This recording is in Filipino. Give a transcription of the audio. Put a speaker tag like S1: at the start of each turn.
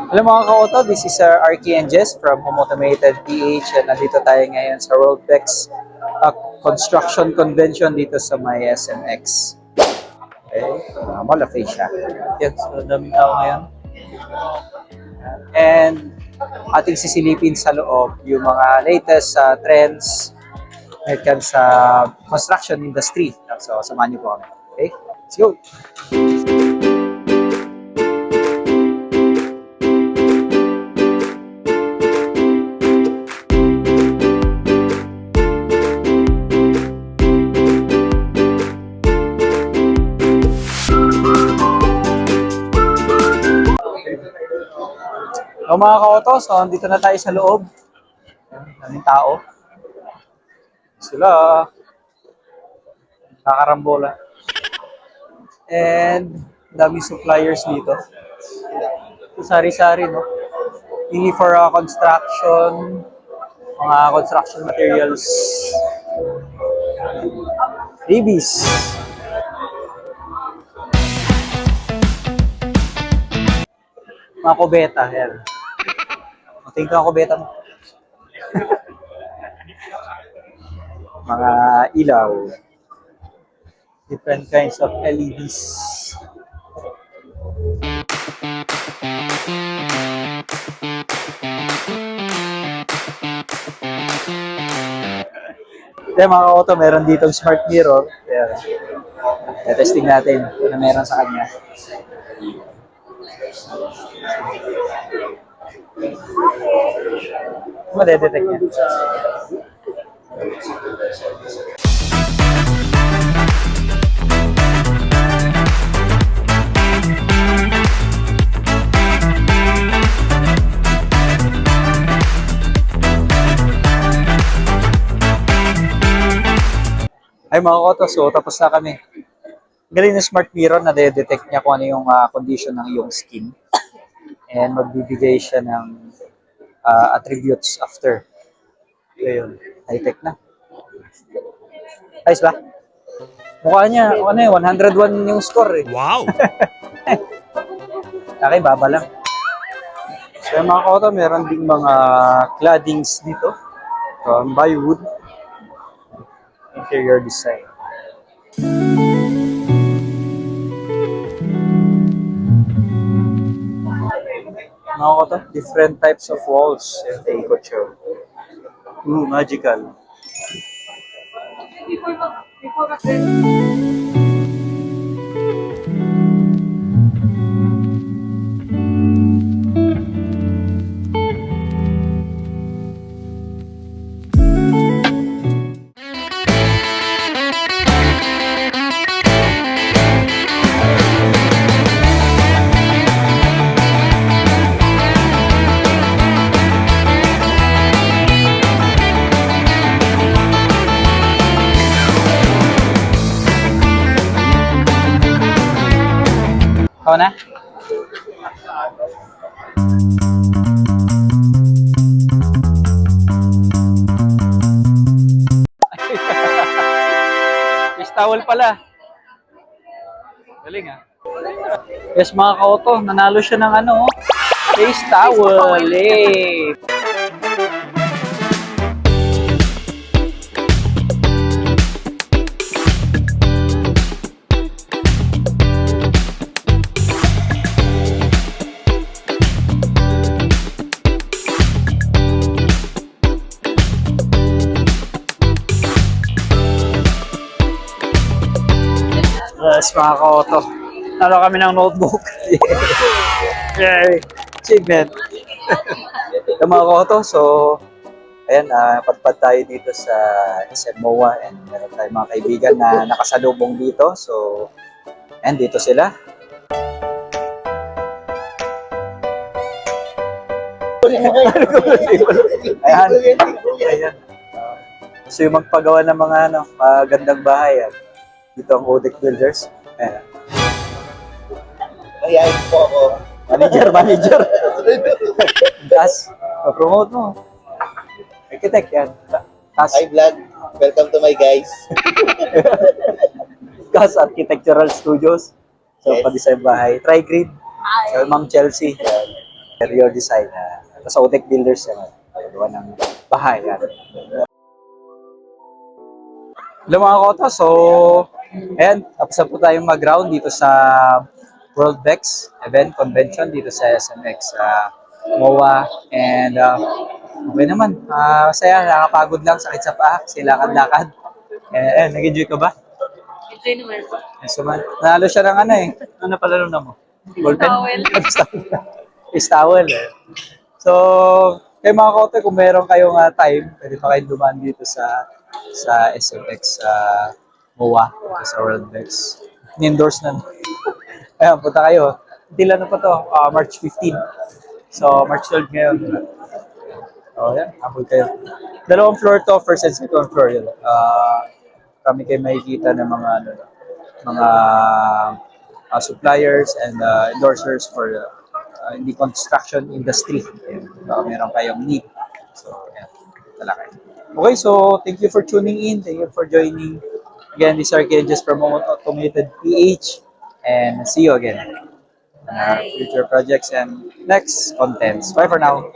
S1: Hello mga ka-auto, this is Arky and Jess from Home Automated PH and nandito tayo ngayon sa Worldpex Construction Convention dito sa may SMX. Okay, Mall of Asia. Yan, so daming tao ngayon. And ating sisilipin sa loob yung mga latest trends when it comes sa construction industry. So samahan niyo po kami. Okay, let's go! So mga ka-auto, so dito na tayo sa loob. Daming tao. Sila. Kakarambola. And daming suppliers dito. So, sari-sari, no? Hindi for construction, mga construction materials. Freebies. Mga kubeta, yan. Tingnan ko beta mo. Mga ilaw. Different kinds of LEDs. Kaya mga auto, meron ditong smart mirror. Kaya, testing natin kung ano meron sa kanya. Madedetect niya. Ay mga koto, so tapos na kami. Galing na smart mirror na detect niya kung ano yung condition ng iyong skin. And magbibigay siya ng attributes after. Ayun, high-tech na. Ayos ba? Mukha niya, ano yun, 101 yung score eh.
S2: Wow!
S1: Okay, baba lang. So yung mga kauto, meron ding mga claddings dito. By wood. Interior design. Mga kauto, different types of walls in the Eco Show. Magical. Ikaw na? Fish towel pala. Galing ah. Yes mga ka-auto, nanalo siya ng ano, face towel. Eh. Yes, mga ka-auto. Nalo kami ng notebook. Yay! Achievement. Yung mga ka-auto, so, ayan, padpad tayo dito sa SM MOA and meron tayong mga kaibigan na nakasalubong dito. So, ayan, dito sila. Ayan. Ayan. So, yung magpagawa ng mga magandang bahay, dito ang Odec Builders. Ayan.
S3: Mayayain po ako.
S1: Manager. Das, promote mo. Architect yan. Tas,
S3: Hi vlog, welcome to my guys.
S1: Tas Architectural Studios. So,
S3: Yes.
S1: pa-design bahay. Tri-Grid. So, Ma'am Chelsea. interior design. Tapos Odec Builders yan. Gawa ng bahay. Yan. Hello mga koto, so ayan, tapos na po tayong mag-round dito sa World Bex Event Convention dito sa SMX, MOA, and okay naman, masaya, nakakapagod lang, sakit sa paa, kasi lakad-lakad. Nag-enjoy ka ba?
S2: Enjoy naman.
S1: Yes, naman. Nanalo siya ng ano eh. Ano pala nung mo? Ballpen?
S2: Towel.
S1: Is towel eh. So, kay mga kote, kung meron kayong time, pwede pa kayong dumaan dito sa SMX MOA, dito sa World Bex. Ni-endorse na. Ayan, punta kayo. Tila na pa to, March 15. So, March 12 ngayon. So, yan, abot kayo. Dalawang floor to, first and second floor yun. Kami kayo makikita ng mga suppliers and endorsers for in the construction industry. Ayan. Meron kayong need. So, yan. Talaga. Okay, so thank you for tuning in. Thank you for joining. Again, this is Arcadius from Automated PH. And see you again on our future projects and next contents. Bye for now.